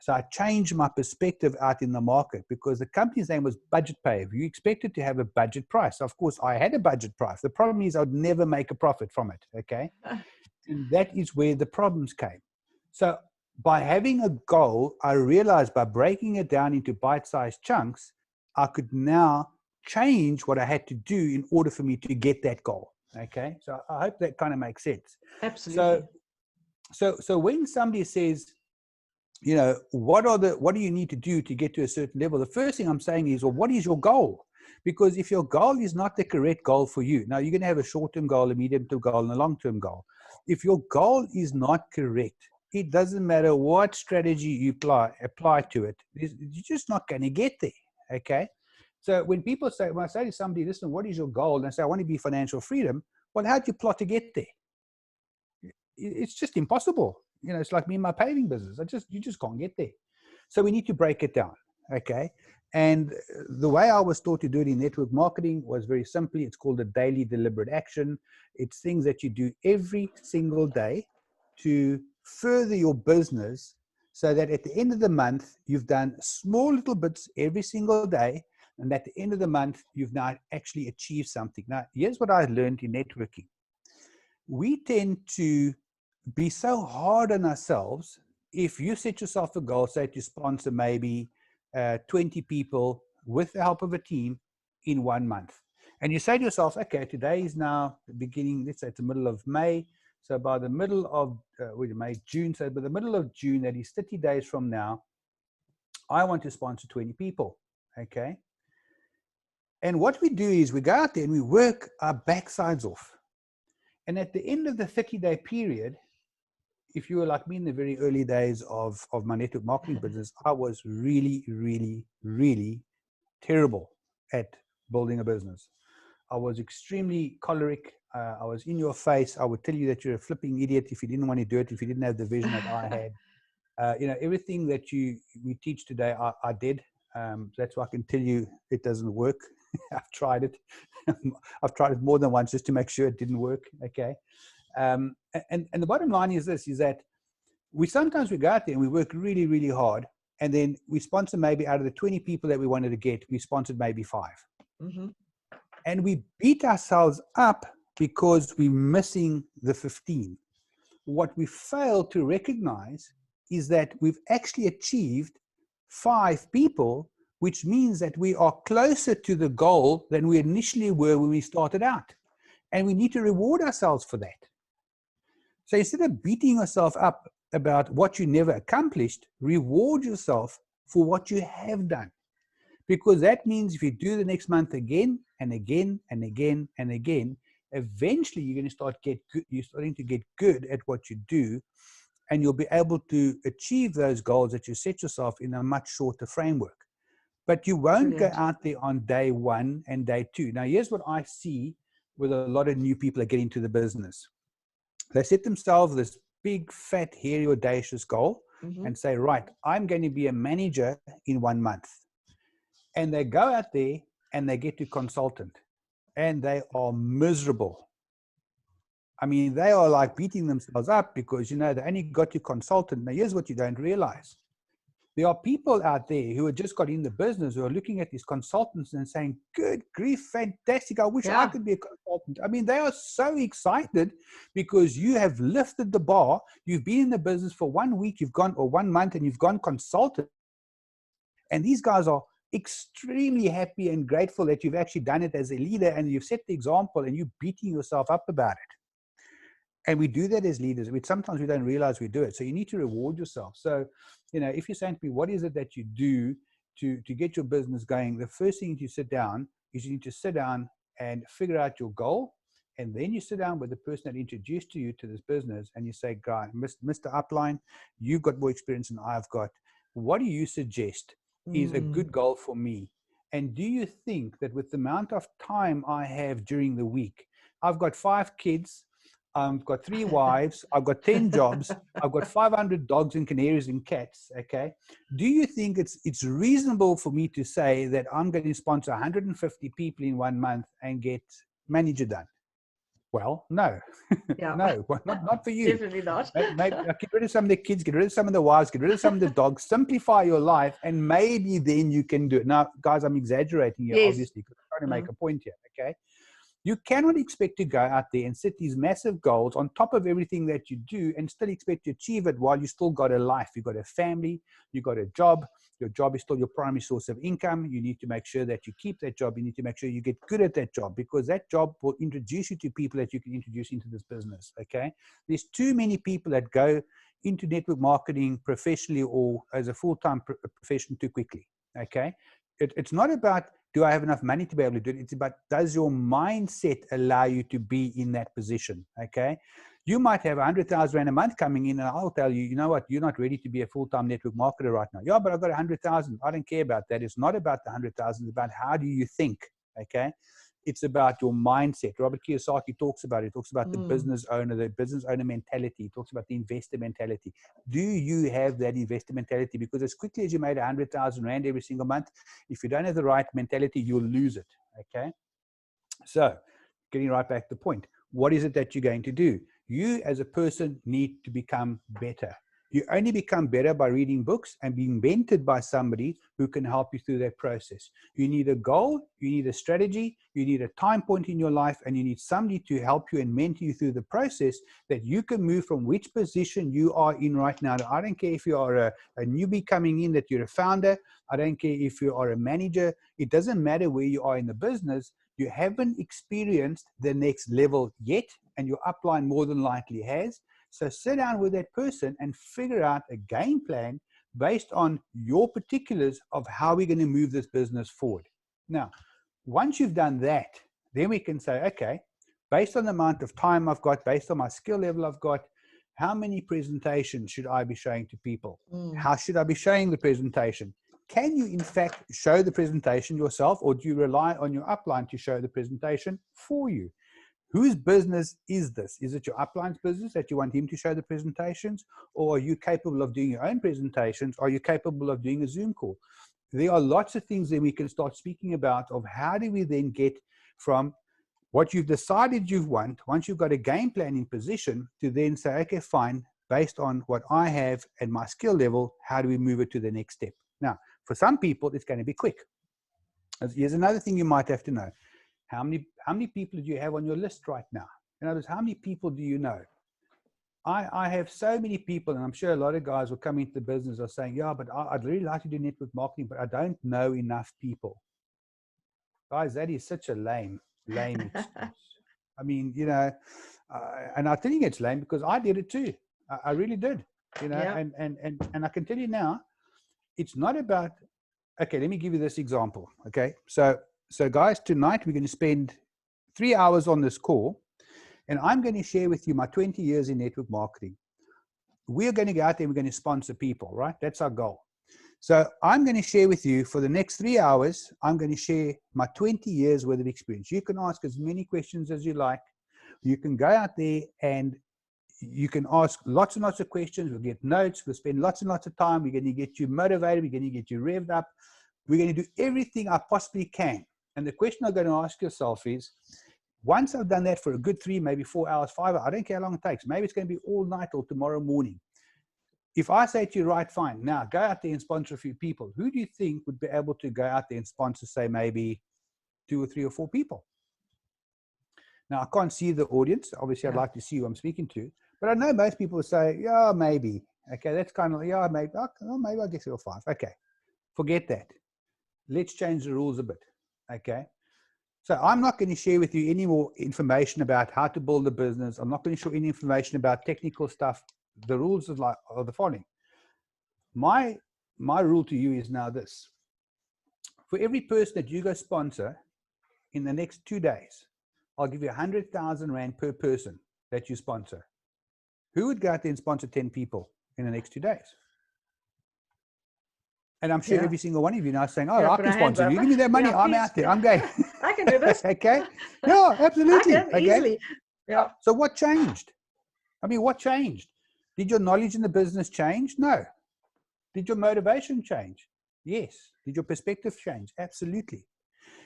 So I changed my perspective out in the market, because the company's name was Budget Pave. You expected to have a budget price. Of course, I had a budget price. The problem is I'd never make a profit from it, okay? And that is where the problems came. So by having a goal, I realized by breaking it down into bite-sized chunks, I could now change what I had to do in order for me to get that goal, okay? So I hope that kind of makes sense. Absolutely. So when somebody says, you know, what do you need to do to get to a certain level? The first thing I'm saying is, well, what is your goal? Because if your goal is not the correct goal for you, now you're going to have a short-term goal, a medium-term goal, and a long-term goal. If your goal is not correct, it doesn't matter what strategy you apply to it. You're just not going to get there, okay? So when I say to somebody, listen, what is your goal? And I say, I want to be financial freedom. Well, how do you plot to get there? It's just impossible. You know, it's like me and my paving business. You just can't get there. So we need to break it down, okay? And the way I was taught to do it in network marketing was very simply, it's called a daily deliberate action. It's things that you do every single day to further your business, so that at the end of the month, you've done small little bits every single day. And at the end of the month, you've now actually achieved something. Now, here's what I learned in networking. We tend to be so hard on ourselves. If you set yourself a goal, say to sponsor maybe 20 people with the help of a team in 1 month, and you say to yourself, okay, today is now the beginning, let's say it's the middle of May. So by the middle of June, so by the middle of June, that is 30 days from now, I want to sponsor 20 people, okay? And what we do is we go out there and we work our backsides off. And at the end of the 30-day period, if you were like me in the very early days of my network marketing business, I was really, really, really terrible at building a business. I was extremely choleric. I was in your face. I would tell you that you're a flipping idiot if you didn't want to do it, if you didn't have the vision that I had. You know, everything that we teach today, I did. That's why I can tell you it doesn't work. I've tried it. I've tried it more than once just to make sure it didn't work. Okay. And the bottom line is this, is that sometimes we go out there and we work really, really hard, and then we sponsor maybe out of the 20 people that we wanted to get, we sponsored maybe 5. Mm-hmm. And we beat ourselves up because we're missing the 15. What we fail to recognize is that we've actually achieved 5 people, which means that we are closer to the goal than we initially were when we started out. And we need to reward ourselves for that. So instead of beating yourself up about what you never accomplished, reward yourself for what you have done. Because that means if you do the next month again and again and again and again, eventually you're going to you're starting to get good at what you do, and you'll be able to achieve those goals that you set yourself in a much shorter framework. But you won't Brilliant. go out there on day 1 and day 2. Now, here's what I see with a lot of new people that get into the business. They set themselves this big, fat, hairy, audacious goal. Mm-hmm. and say, right, I'm going to be a manager in 1 month. And they go out there and they get to consultant and they are miserable. I mean, they are like beating themselves up because, you know, they only got to consultant. Now, here's what you don't realize. There are people out there who have just got in the business who are looking at these consultants and saying, good grief, fantastic. I wish I could be a consultant. I mean, they are so excited because you have lifted the bar. You've been in the business for 1 week, you've gone, or 1 month, and you've gone consultant. And these guys are extremely happy and grateful that you've actually done it as a leader and you've set the example and you're beating yourself up about it. And we do that as leaders. Sometimes we don't realize we do it. So you need to reward yourself. So, you know, if you're saying to me, what is it that you do to get your business going? The first thing you sit down is you need to sit down and figure out your goal. And then you sit down with the person that introduced you to this business and you say, God, Mr. Upline, you've got more experience than I've got. What do you suggest is a good goal for me? And do you think that with the amount of time I have during the week, I've got 5 kids, I've got 3 wives, I've got 10 jobs, I've got 500 dogs and canaries and cats, okay? Do you think it's reasonable for me to say that I'm going to sponsor 150 people in 1 month and get manager done? Well, no. Yeah. No, not for you. Definitely not. Maybe get rid of some of the kids, get rid of some of the wives, get rid of some of the dogs, simplify your life, and maybe then you can do it. Now, guys, I'm exaggerating here, Yes. obviously, because I'm trying to make a point here, okay? You cannot expect to go out there and set these massive goals on top of everything that you do and still expect to achieve it while you still got a life. You've got a family, you've got a job. Your job is still your primary source of income. You need to make sure that you keep that job. You need to make sure you get good at that job because that job will introduce you to people that you can introduce into this business, okay? There's too many people that go into network marketing professionally or as a full-time profession too quickly, okay? It's not about, do I have enough money to be able to do it? It's about, does your mindset allow you to be in that position, okay? You might have 100,000 Rand a month coming in, and I'll tell you, you know what, you're not ready to be a full-time network marketer right now. Yeah, but I've got 100,000. I don't care about that. It's not about the 100,000. It's about how do you think, okay? It's about your mindset. Robert Kiyosaki talks about it. He talks about the business owner mentality. He talks about the investor mentality. Do you have that investor mentality? Because as quickly as you made 100,000 Rand every single month, if you don't have the right mentality, you'll lose it, okay? So getting right back to the point, what is it that you're going to do? You as a person need to become better. You only become better by reading books and being mentored by somebody who can help you through that process. You need a goal, you need a strategy, you need a time point in your life, and you need somebody to help you and mentor you through the process that you can move from which position you are in right now. I don't care if you are a newbie coming in, that you're a founder. I don't care if you are a manager. It doesn't matter where you are in the business. You haven't experienced the next level yet, and your upline more than likely has. So sit down with that person and figure out a game plan based on your particulars of how we're going to move this business forward. Now, once you've done that, then we can say, okay, based on the amount of time I've got, based on my skill level I've got, how many presentations should I be showing to people? How should I be showing the presentation? Can you, in fact, show the presentation yourself, or do you rely on your upline to show the presentation for you? Whose business is this? Is it your upline's business that you want him to show the presentations? Or are you capable of doing your own presentations? Are you capable of doing a Zoom call? There are lots of things that we can start speaking about of how do we then get from what you've decided you want, once you've got a game plan in position, to then say, okay, fine, based on what I have and my skill level, how do we move it to the next step? Now, for some people, it's going to be quick. Here's another thing you might have to know. How many people do you have on your list right now? In other words, how many people do you know? I have so many people, and I'm sure a lot of guys will come into the business are saying, yeah, but I'd really like to do network marketing, but I don't know enough people. Guys, that is such a lame excuse. I mean, you know, and I think it's lame because I did it too. I really did, you know, and I can tell you now, it's not about, okay, let me give you this example. Okay. So guys, tonight we're going to spend 3 hours on this call, and I'm going to share with you my 20 years in network marketing. We're going to go out there and we're going to sponsor people, right? That's our goal. So I'm going to share with you for the next 3 hours, I'm going to share my 20 years worth of experience. You can ask as many questions as you like. You can go out there and you can ask lots and lots of questions. We'll get notes. We'll spend lots and lots of time. We're going to get you motivated. We're going to get you revved up. We're going to do everything I possibly can. And the question I'm going to ask yourself is, once I've done that for a good 3, maybe 4 hours, 5 hours, I don't care how long it takes. Maybe it's going to be all night or tomorrow morning. If I say to you, right, fine, now go out there and sponsor a few people, who do you think would be able to go out there and sponsor, say, maybe 2 or 3 or 4 people? Now, I can't see the audience. Obviously, I'd like to see who I'm speaking to. But I know most people will say, yeah, maybe. Okay, that's kind of, yeah, maybe. Oh, maybe I'll get 3 or 5. Okay, forget that. Let's change the rules a bit. Okay. So I'm not going to share with you any more information about how to build a business. I'm not going to show any information about technical stuff. The rules are the following. My rule to you is now this. For every person that you go sponsor in the next 2 days, I'll give you 100,000 Rand per person that you sponsor. Who would go out there and sponsor 10 people in the next 2 days? And I'm sure every single one of you now is saying, oh, I can sponsor you. Give me that money. I'm out there. I'm going. I can do this. Okay. Yeah, absolutely. I can easily. Yeah. So what changed? I mean, what changed? Did your knowledge in the business change? No. Did your motivation change? Yes. Did your perspective change? Absolutely.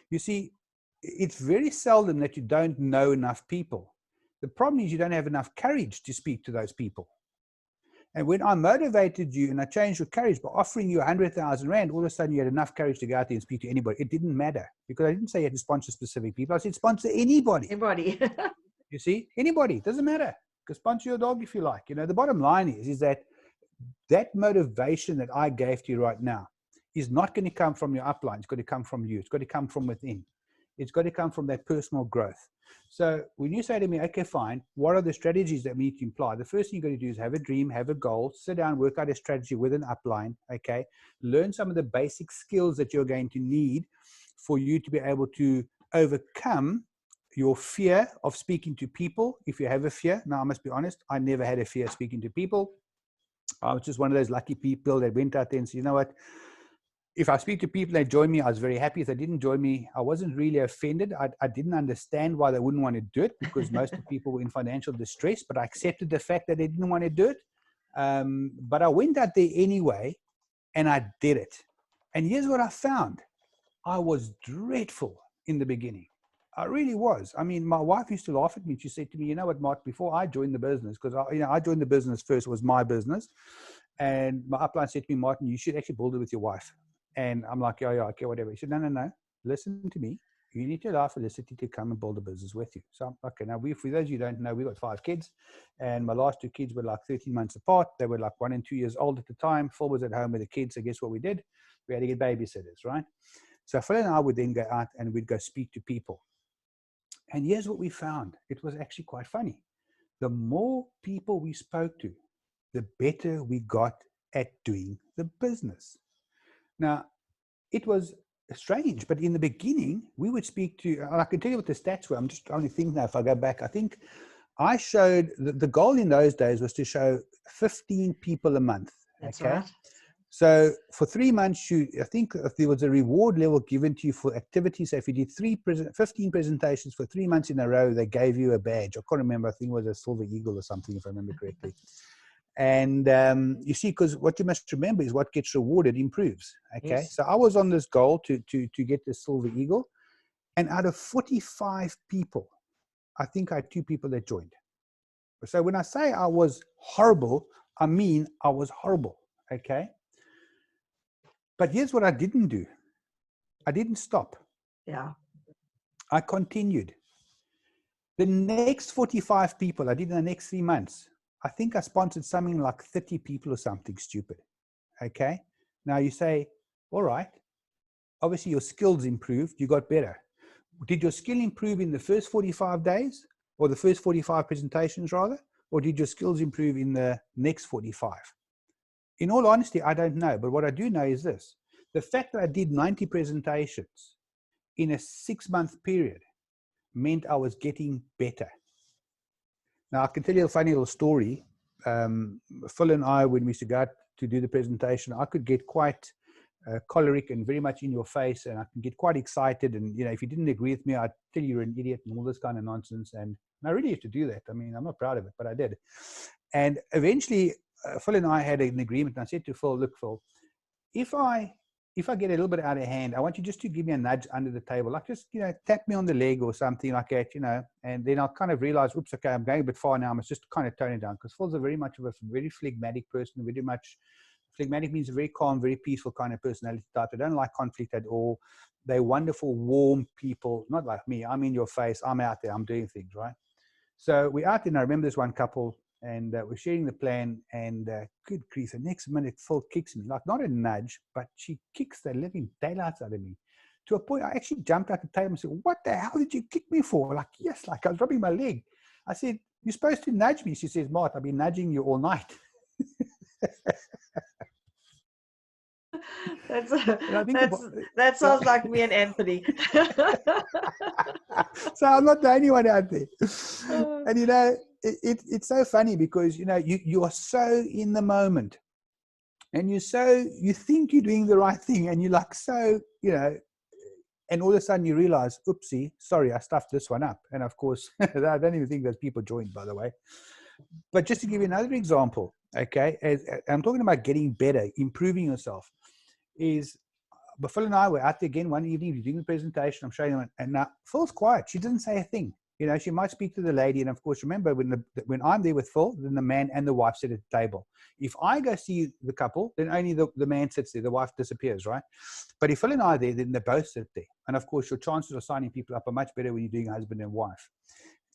You see, it's very seldom that you don't know enough people. The problem is you don't have enough courage to speak to those people. And when I motivated you and I changed your courage by offering you 100,000 Rand, all of a sudden you had enough courage to go out there and speak to anybody. It didn't matter because I didn't say you had to sponsor specific people. I said sponsor anybody. Anybody. You see, anybody. It doesn't matter. Because sponsor your dog if you like. You know, the bottom line is that motivation that I gave to you right now is not going to come from your upline. It's got to come from you. It's got to come from within. It's got to come from that personal growth. So when you say to me, okay, fine, what are the strategies that we need to imply? The first thing you've got to do is have a dream, have a goal, sit down, work out a strategy with an upline, okay? Learn some of the basic skills that you're going to need for you to be able to overcome your fear of speaking to people. If you have a fear, now I must be honest, I never had a fear of speaking to people. I was just one of those lucky people that went out there and said, you know what? If I speak to people that join me, I was very happy. If they didn't join me, I wasn't really offended. I didn't understand why they wouldn't want to do it because most of the people were in financial distress, but I accepted the fact that they didn't want to do it. But I went out there anyway and I did it. And here's what I found. I was dreadful in the beginning. I really was. I mean, my wife used to laugh at me. She said to me, you know what, Mark, before I joined the business, because I joined the business first, it was my business. And my upline said to me, Martin, you should actually build it with your wife. And I'm like, yeah, okay, whatever. He said, no. Listen to me. You need to allow Felicity to come and build a business with you. So, okay, now for those of you who don't know, we've got 5 kids. And my last 2 kids were like 13 months apart. They were like 1 and 2 years old at the time. Phil was at home with the kids. So guess what we did? We had to get babysitters, right? So Phil and I would then go out and we'd go speak to people. And here's what we found. It was actually quite funny. The more people we spoke to, the better we got at doing the business. Now, it was strange, but in the beginning, we would speak to, and I can tell you what the stats were. I'm just trying to think now if I go back. I think I showed, the goal in those days was to show 15 people a month. That's okay? right. So for 3 months, I think there was a reward level given to you for activities. So if you did 15 presentations for 3 months in a row, they gave you a badge. I can't remember. I think it was a silver eagle or something, if I remember correctly. And you see, because what you must remember is what gets rewarded improves. Okay. Yes. So I was on this goal to get the silver eagle. And out of 45 people, I think I had 2 people that joined. So when I say I was horrible, I mean I was horrible. Okay. But here's what I didn't do. I didn't stop. Yeah. I continued. The next 45 people I did in the next 3 months, I think I sponsored something like 30 people or something stupid. Okay. Now you say, all right, obviously your skills improved. You got better. Did your skill improve in the first 45 days or the first 45 presentations rather? Or did your skills improve in the next 45? In all honesty, I don't know. But what I do know is this. The fact that I did 90 presentations in a 6-month period meant I was getting better. Now, I can tell you a funny little story. Phil and I, when we used to go out to do the presentation, I could get quite choleric and very much in your face, and I can get quite excited. And if you didn't agree with me, I'd tell you you're an idiot and all this kind of nonsense. And I really used to do that. I mean, I'm not proud of it, but I did. And eventually, Phil and I had an agreement. And I said to Phil, "Look, Phil, if I get a little bit out of hand, I want you just to give me a nudge under the table, like just tap me on the leg or something like that, and then I'll kind of realize, oops, okay, I'm going a bit far now. I must just kind of tone it down, because Phil's very much of a very phlegmatic person. Very much phlegmatic means a very calm, very peaceful kind of personality type. They don't like conflict at all. They're wonderful, warm people, not like me. I'm in your face. I'm out there. I'm doing things, right? So we're out there, and I remember this one couple, and we're sharing the plan, and good grief, the next minute Phil kicks me, like not a nudge, but she kicks the living daylights out of me, to a point I actually jumped out the table and said, "What the hell did you kick me for?" Like, yes, like I was rubbing my leg. I said, "You're supposed to nudge me." She says, "Mart, I've been nudging you all night." That sounds like me and Anthony. So I'm not the only one out there. And it's so funny, because you are so in the moment, and you think you're doing the right thing, and you're like, and all of a sudden you realize, oopsie, sorry, I stuffed this one up. And of course, I don't even think those people joined, by the way. But just to give you another example, okay, I'm talking about getting better, improving yourself, is but Phil and I were out there again one evening doing the presentation. I'm showing them, and now Phil's quiet. She doesn't say a thing. She might speak to the lady, and of course, remember when I'm there with Phil, then the man and the wife sit at the table. If I go see the couple, then only the man sits there. The wife disappears, right? But if Phil and I are there, then they both sit there. And of course, your chances of signing people up are much better when you're doing husband and wife.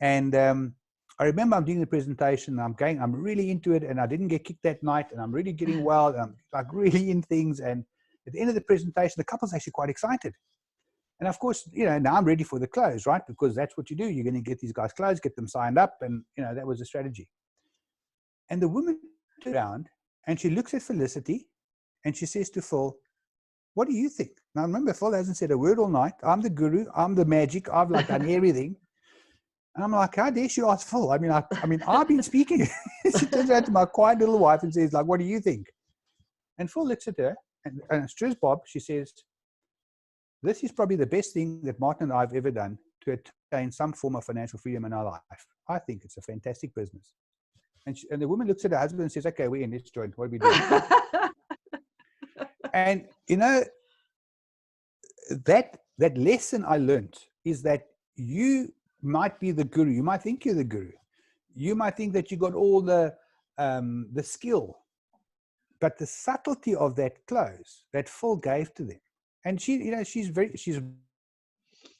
And I remember I'm doing the presentation, and I'm really into it, and I didn't get kicked that night, and I'm really getting well, and I'm like really in things. And at the end of the presentation, the couple's actually quite excited. And of course, now I'm ready for the close, right? Because that's what you do. You're going to get these guys closed, get them signed up. And, that was the strategy. And the woman turned around, and she looks at Felicity, and she says to Phil, "What do you think?" Now, remember, Phil hasn't said a word all night. I'm the guru. I'm the magic. I've done everything. And I'm like, how dare she ask Phil? I mean, I've been speaking. She turns around to my quiet little wife and says, "What do you think?" And Phil looks at her, and it's Bob. She says, "This is probably the best thing that Martin and I have ever done to attain some form of financial freedom in our life. I think it's a fantastic business." And the woman looks at her husband and says, "Okay, we're in. Let's join. What are we doing?" And that lesson I learned is that you might be the guru. You might think you're the guru. You might think that you got all the skill, but the subtlety of that close that Phil gave to them. And she's very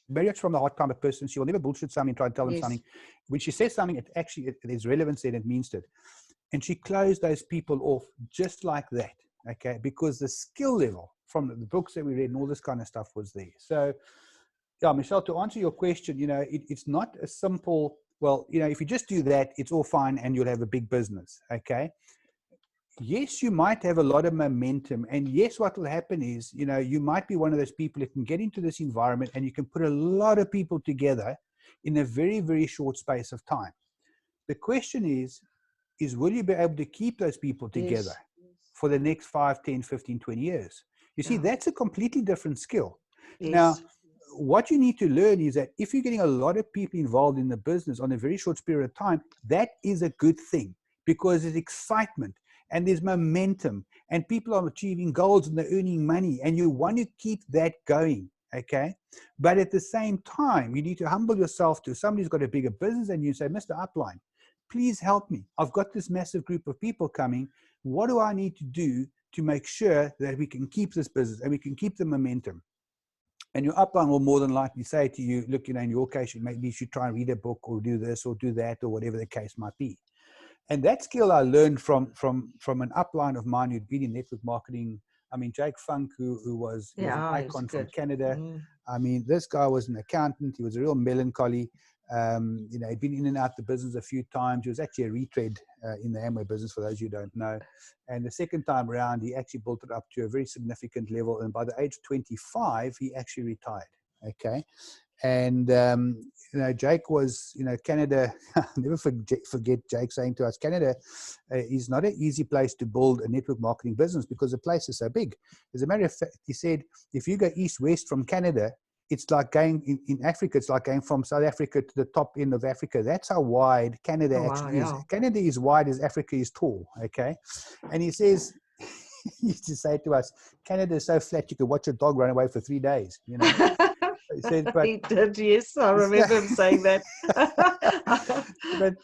much from the heart kind of person. She will never bullshit something, try to tell them something. When she says something, there's relevance and it means it. And she closed those people off just like that, okay? Because the skill level from the books that we read and all this kind of stuff was there. So, yeah, Michelle, to answer your question, it's not a simple, if you just do that, it's all fine and you'll have a big business, okay? Yes, you might have a lot of momentum. And yes, what will happen is, you might be one of those people that can get into this environment and you can put a lot of people together in a very, very short space of time. The question is will you be able to keep those people together for the next 5, 10, 15, 20 years? You see, that's a completely different skill. Yes. Now, what you need to learn is that if you're getting a lot of people involved in the business on a very short period of time, that is a good thing, because there's excitement and there's momentum and people are achieving goals and they're earning money, and you want to keep that going, okay? But at the same time, you need to humble yourself to somebody who's got a bigger business, and you say, "Mr. Upline, please help me. I've got this massive group of people coming. What do I need to do to make sure that we can keep this business and we can keep the momentum?" And your upline will more than likely say to you, "Look, in your case, maybe you should try and read a book or do this or do that," or whatever the case might be. And that skill I learned from an upline of mine who'd been in network marketing. I mean, Jake Funk, who was an icon from Canada. I mean, this guy was an accountant. He was a real melancholy. He'd been in and out the business a few times. He was actually a retread in the Amway business, for those who don't know. And the second time around, he actually built it up to a very significant level. And by the age of 25, he actually retired. Okay. And Jake was, Canada. I'll never forget Jake saying to us, Canada is not an easy place to build a network marketing business because the place is so big. As a matter of fact, he said, if you go east-west from Canada, it's like going in Africa. It's like going from South Africa to the top end of Africa. That's how wide Canada actually is. Yeah. Canada is wide as Africa is tall. Okay, and he says, he used to say to us, Canada is so flat you could watch a dog run away for 3 days. He said, but He did, yes, I remember him saying that. but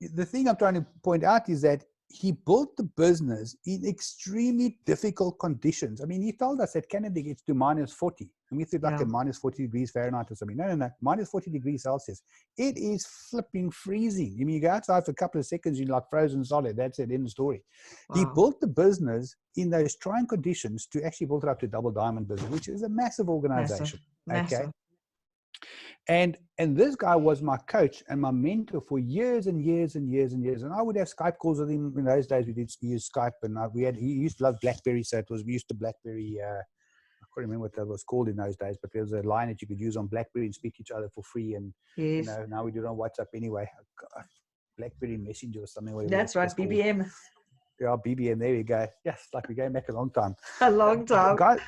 the thing I'm trying to point out is that he built the business in extremely difficult conditions. I mean, he told us that Canada gets to -40. And we thought like at -40 degrees Fahrenheit or something. No, -40 degrees Celsius. It is flipping freezing. I mean, you go outside for a couple of seconds, you're like frozen solid. That's it, end of story. Wow. He built the business in those trying conditions to actually build it up to a double diamond business, which is a massive organization. Massive. Okay. And this guy was my coach and my mentor for years and years and years and years. And I would have Skype calls with him. In those days, we did use Skype, and he used to love BlackBerry, so we used to BlackBerry. I can't remember what that was called in those days, but there was a line that you could use on BlackBerry and speak to each other for free. And now we do it on WhatsApp anyway. BlackBerry Messenger or something. That's right, BBM. Yeah, BBM. There we go. Yes, like we're going back a long time. A long time. God,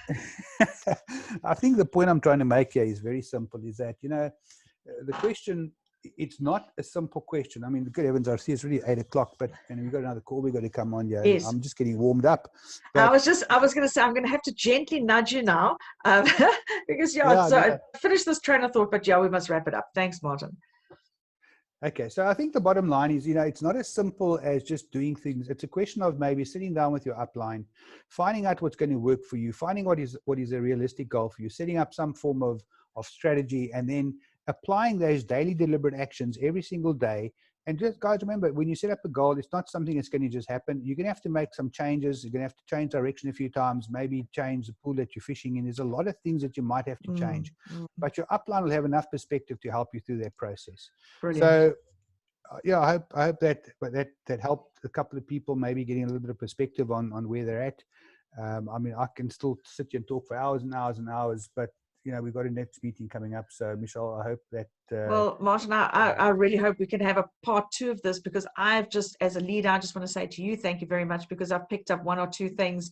I think the point I'm trying to make here is very simple. Is that the question? It's not a simple question. I mean, good heavens, I see it's really 8 o'clock, but we've got another call we got to come on. Yeah, yes. I'm just getting warmed up. But I was going to say, I'm going to have to gently nudge you now because finish this train of thought, but we must wrap it up. Thanks, Martin. Okay, so I think the bottom line is, it's not as simple as just doing things. It's a question of maybe sitting down with your upline, finding out what's going to work for you, finding what is a realistic goal for you, setting up some form of strategy, and then applying those daily deliberate actions every single day. And just, guys, remember, when you set up a goal, it's not something that's going to just happen. You're going to have to make some changes. You're going to have to change direction a few times, maybe change the pool that you're fishing in. There's a lot of things that you might have to change. But your upline will have enough perspective to help you through that process. Brilliant. So, I hope that helped a couple of people maybe getting a little bit of perspective on where they're at. I mean, I can still sit here and talk for hours and hours and hours, but we've got a next meeting coming up. So, Michelle, I hope that... well, Martin, I really hope we can have a part 2 of this, because as a leader, I just want to say to you, thank you very much, because I've picked up 1 or 2 things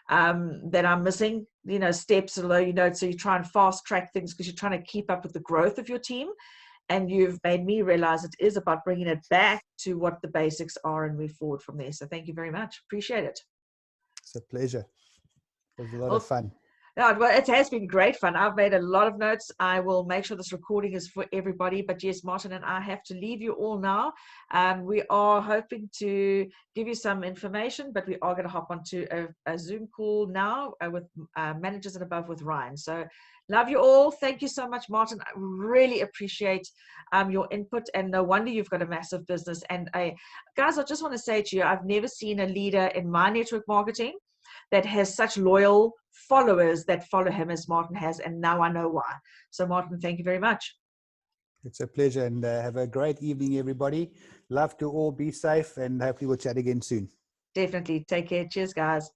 that I'm missing, steps, although, so you try and fast track things because you're trying to keep up with the growth of your team. And you've made me realize it is about bringing it back to what the basics are and move forward from there. So thank you very much. Appreciate it. It's a pleasure. It was a lot of fun. No, well, it has been great fun. I've made a lot of notes. I will make sure this recording is for everybody. But yes, Martin and I have to leave you all now. We are hoping to give you some information, but we are going to hop onto a Zoom call now with Managers and Above with Ryan. So love you all. Thank you so much, Martin. I really appreciate your input, and no wonder you've got a massive business. And guys, I just want to say to you, I've never seen a leader in my network marketing that has such loyal followers that follow him as Martin has, and now I know why. So Martin, thank you very much. It's a pleasure, and have a great evening, everybody. Love to all be safe, and hopefully we'll chat again soon. Definitely. Take care. Cheers, guys.